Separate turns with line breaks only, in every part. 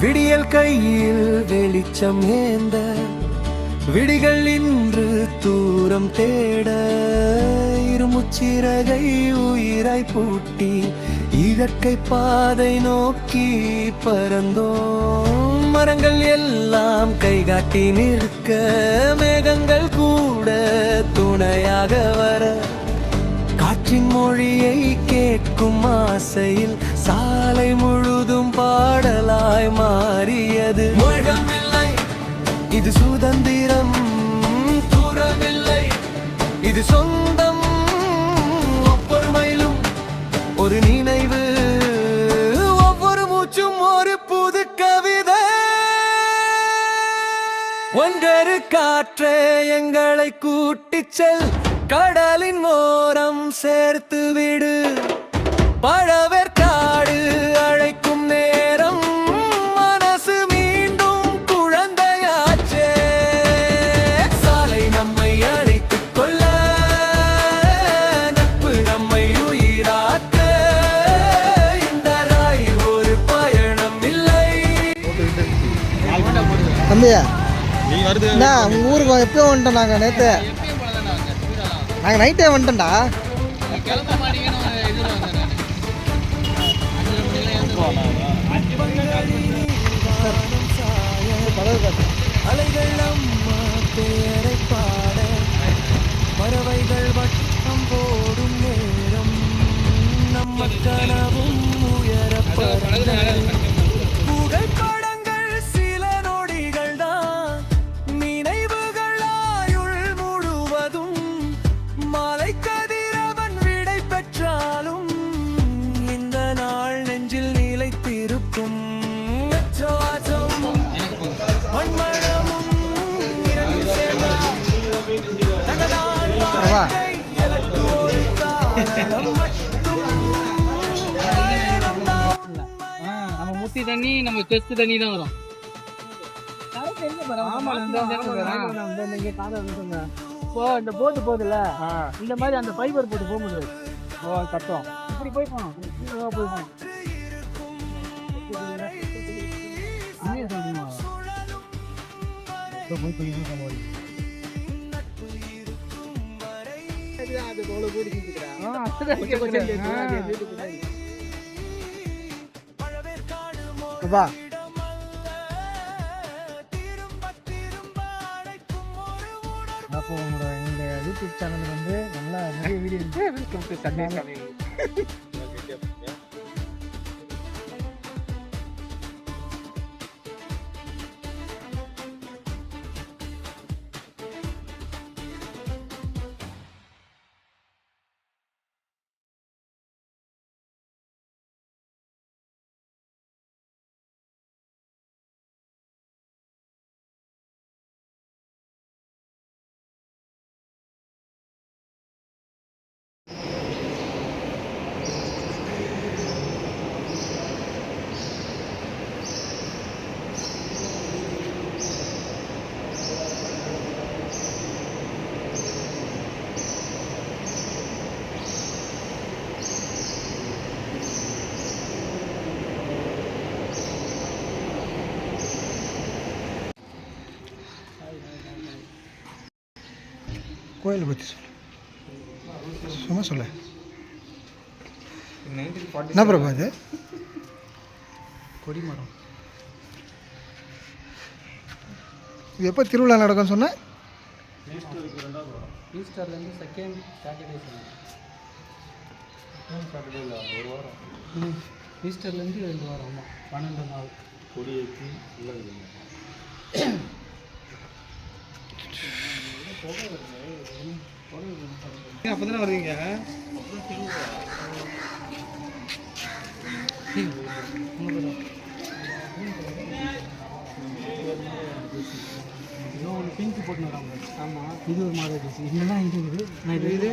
விடியல் கையில் வெளிச்சம் ஏந்த விடிகள் இன்று தூரம் தேட இருமுச்சிறகை உயிராய் பூட்டி இயற்கை பாதை நோக்கி பறந்தோம். மரங்கள் எல்லாம் கைகாட்டி நிற்க மேகங்கள் கூட துணையாக வர காற்றின் மொழியை கேட்கும் ஆசையில் சாலை முழுதும் பாடலாய் மாறியது. மொழமில்லை இது சுதந்திரம், தூரமில்லை இது சொந்தம். ஒவ்வொரு மைலும் ஒரு நினைவு, ஒவ்வொரு மூச்சும் ஒரு புது கவிதை. ஒன்றொரு காற்றே எங்களை கூட்டிச் செல், கடலின் ஓரம் சேர்த்து விடு. பழவேற்காடு அழைக்கும் நேரம் மனசு மீண்டும் குழந்தையாச்சே. சாலை நம்மை அழைத்துக் கொள்ள, நட்பு நம்மை உயிராக்க. இந்த ரயில் ஒரு பயணம் இல்லை.
தம்பியா உங்க ஊருக்கு எப்பயும் வந்துட்டோம். நாங்கள் நேற்று நைட்டே வந்துட்டோம்டா.
அலைகள் அம்மா பேரை பாட, பறவைகள் வட்டம் போடும் நேரம், நம்ம கனவும் உயரப்பட. புகைப்படங்கள் சில நொடிகள் தான், நினைவுகள் ஆயுள் முழுவதும். மாலை கதிரவன் விடை பெற்றாலும் இந்த நாள் நெஞ்சில் நிலைத்திருக்கும்.
நம்ம முட்டி தண்ணி நம்ம செஸ்ட் தண்ணி தான் வரும். இந்த போட்டு போகுதுல்ல, இந்த மாதிரி அந்த ஃபைபர் போட்டு போக முடியாது. கட்டம் இப்படி போய் போகணும்.
வா அப்போ உங்களோட இந்த யூடியூப் சேனல் வந்து நல்லா நிறைய வீடியோ கோயிலை பற்றி சும்மா சொல்ல. என்ன பிரபா அது? கொடிமரம். இது எப்போ திருவிழா நடக்கும்னு சொன்னேன்?
ஈஸ்டர்லேருந்து செகண்ட் சாட்டர்டே
ஒரு வாரம்.
ஈஸ்டர்லேருந்து 2 வாரம். ஆமாம், 12 நாள்
கொடி ஏற்றி
அப்போ தானே வருவீங்க?
இன்னொன்று பிங்க் போட்டு வராங்க. ஆமாம், இது ஒரு மாடல் ட்ரெஸ். இதெல்லாம் இது இருக்குது. நான் இது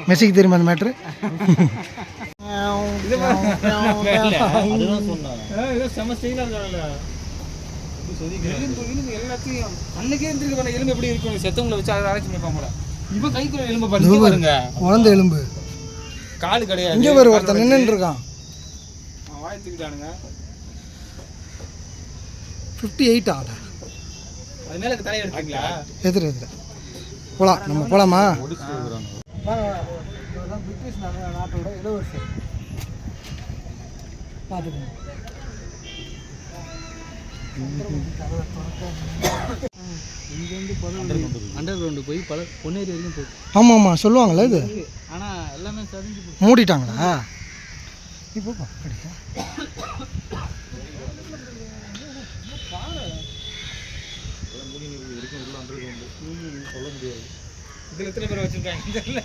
மெஸ்ஸிக்கு தெரியுமா அந்த மேட்ரு?
செம ஸ்டைலாக இருக்காங்கல்ல. எல்லாத்தையும் அன்னைக்கே இருந்திருக்கு பாருங்க. எலும்பு எப்படி இருக்கும்? செத்தவங்களை வச்சு அதை அரைச்சி பண்ணிப்பாங்க. இவன் கைக்குள்ள எலும்பு பாருங்க.
குழந்தை எலும்பு
காலு கிடையாது.
இங்கே ஒரு ஒருத்தர் நின்றுட்டு இருக்கான்.
வாய்த்துக்கிட்டானுங்க.
58 ஆடா.
அது மேலே தலையை எடுத்துங்களா?
எதிர போகலாம். நம்ம போகலாமா?
பிரிட்டிஷ் நாட்டோட இளவரசர் பார்த்துக்கோங்க. இங்கேருந்து அண்டர் கிரவுண்டு போய் பல பொன்னேரி வரைக்கும் போகுது.
ஆமாம் ஆமாம் சொல்லுவாங்களே இது.
ஆனால் எல்லாமே சரிஞ்சு
மூடிட்டாங்களா? இப்போ படிக்க
சொல்ல முடியாது.
இதில் எத்தனை பேர் வச்சுருக்காங்க?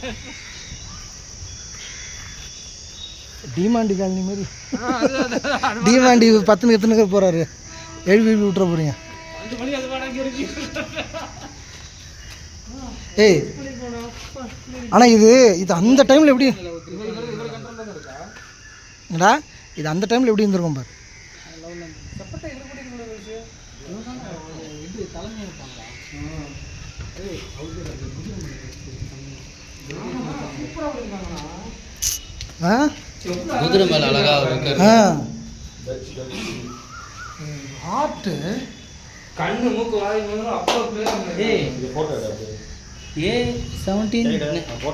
டிமாண்டி காலனி மாதிரி. டிமாண்டி 10 எத்தனை பேர் போகிறாரு? எழுப்பி விட்டுற போகிறீங்க. ஏய் ஆனால் இது அந்த டைமில் எப்படி என்னடா இது அந்த டைமில் எப்படி இருந்திருக்கும் பாரு.
குதிரை மேலே அழகாக இருக்கு.
ஹார்ட்டு
கண்ணு மூக்கு வாய் அப்போ
போட்டோ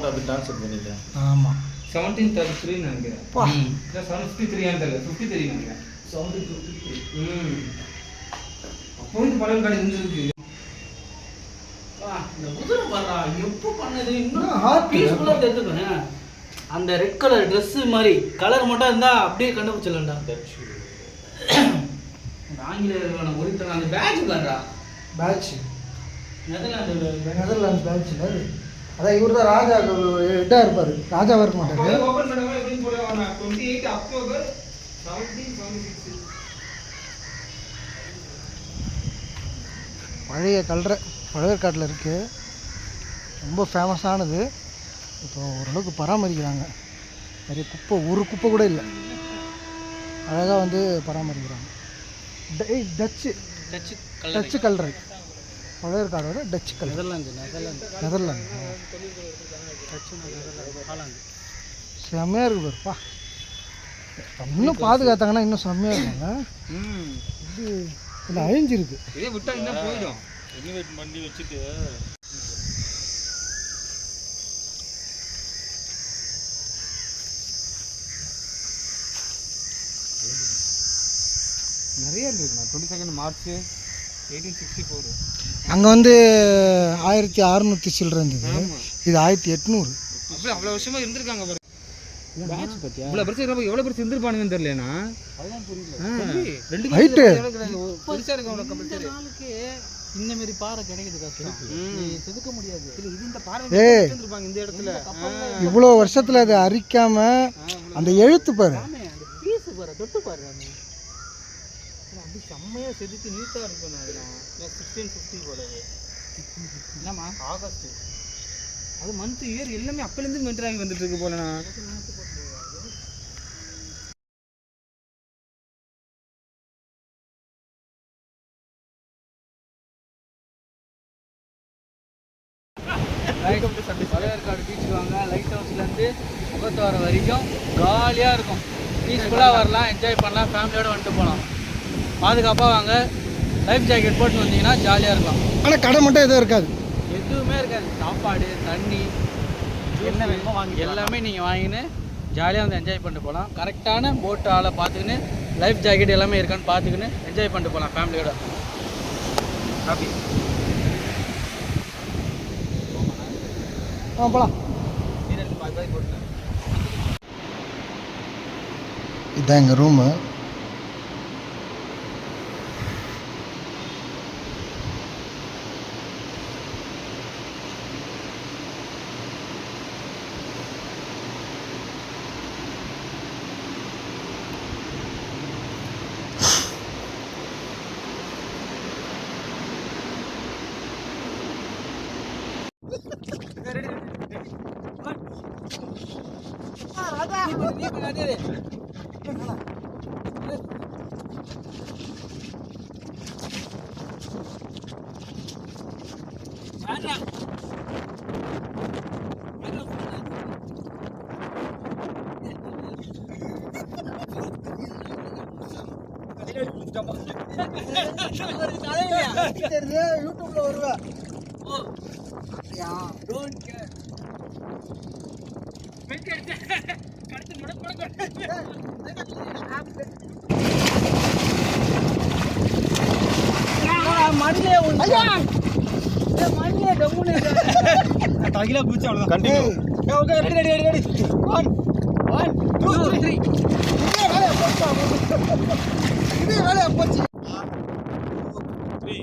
அப்படி ட்ரான்ஸ்ஃபர் பண்ணிக்கலாம்.
ஆமாம்
1733 நினைக்கிறேன். 53 தெரியல, 53 நினைக்கிறேன். 1753. அப்போ இந்த படம் கடை இருந்திருக்கு. இந்த குதிரை பாரா எப்போ பண்ணது? இன்னும்
ஹார்ட்
பீஸ்ஃபுல்லாக தெரிஞ்சுக்கணும். அந்த ரெட் கலர் ட்ரெஸ்ஸு மாதிரி கலர் மட்டும் இருந்தால் அப்படியே கண்டுபிடிச்சிடலாம்டா. ஆங்கிலேயர்களான ஒருத்தர் அந்த பேட்ச் பாடுறா.
பேட்ச்
நெதர்லாந்து
நெதர்லாந்து பேட்சில் அதான் இவர் தான் ராஜா ஹெட்டாக இருப்பார். ராஜாவாக இருக்க மாட்டார்.
ஓப்பன் பண்ணவங்க எப்படின்னு போடுவாங்க. 28 அக்டோபர் 1776.
பழைய கல்ற பழவேற்காட்டில் இருக்குது. ரொம்ப ஃபேமஸானது. இப்போ ஓரளவுக்கு பராமரிக்கிறாங்க. நிறைய குப்பை, ஒரு குப்பை கூட இல்லை. அழகாக வந்து பராமரிக்கிறாங்க. டச்சு கல்றை பழவேற்காடோட டச்சு கல். நெதர்லாந்து செம்மையாக இருக்கு பாருப்பா. இன்னும் பாதுகாத்தாங்கன்னா இன்னும் செம்மையாக இருக்குங்க. இது இல்லை அழிஞ்சிருக்கு.
இதே விட்டா இன்னும் போயிடும்.
ரெனிவேட் பண்ணி வச்சுட்டு
நிறைய இருக்குண்ணா. 22 மார்ச் 1864.
அங்கே வந்து 1600 சில்லற இருந்தது. இது 1800.
அப்படியே அவ்வளோ வருஷமா இருந்திருக்காங்க பாரு. பேட்ச் பத்தியா இவ்வளோ பெருசு எவ்வளோ பெருசு இருந்திருப்பானுங்கன்னு தெரியலண்ணா. அதுதான் புரியல. ரெண்டு
ஹைட்டு
பெருசாக இருக்கு. அவ்வளோ கம்பல்சரி நாளுக்கு இந்த மாதிரி பாறை கிடைக்குது கஷ்டம். செதுக்க முடியாது. இல்லை இது இந்த பாறை இருந்திருப்பாங்க இந்த இடத்துல.
இவ்வளோ வருஷத்தில் அதை அரிக்காமல் அந்த எழுத்து பாரு.
அந்த பீஸு பாரு, தொட்டு பாரு. அப்படி செம்மையாக செதுக்கி நீட்டாக இருக்கும். அதெல்லாம் 1650 போடுறது. என்னம்மா ஆகஸ்ட் அது மந்த் இயர் எல்லாமே அப்போலேருந்து மென்டர் ஆகி வந்துட்டு இருக்கு போலண்ணா. பழவேற்காடு பீச்சுக்கு வாங்க. லைட் ஹவுஸ்லேருந்து முகத்துவார வரைக்கும் காலியாக இருக்கும். பீஸ்ஃபுல்லாக வரலாம், என்ஜாய் பண்ணலாம், ஃபேமிலியோடு வந்துட்டு போகலாம். பாதுகாப்பாக வாங்க. லைஃப் ஜாக்கெட் போட்டு வந்தீங்கன்னா ஜாலியாக இருக்கும்.
ஆனால் கடை மட்டும் எதுவும் இருக்காது.
எதுவுமே இருக்காது. சாப்பாடு, தண்ணி, என்ன வேணுமோ வாங்கி எல்லாமே நீங்கள் வாங்கின்னு ஜாலியாக வந்து என்ஜாய் பண்ணிட்டு போகலாம். கரெக்டான போட்டு ஆளை பார்த்துக்கின்னு லைஃப் ஜாக்கெட் எல்லாமே இருக்கான்னு பார்த்துக்கின்னு என்ஜாய் பண்ணிட்டு போகலாம் ஃபேமிலியோட. ஹாப்பி
போகலாம். இதுதான் எங்கள் ரூமு. யூடியூப்ல வருவேன்.
தகிலா குச்சி அவ்வளவுதான்.
Continue.
Okay ready ready ready 1 2 3
இதே வேலையா போச்சு.
3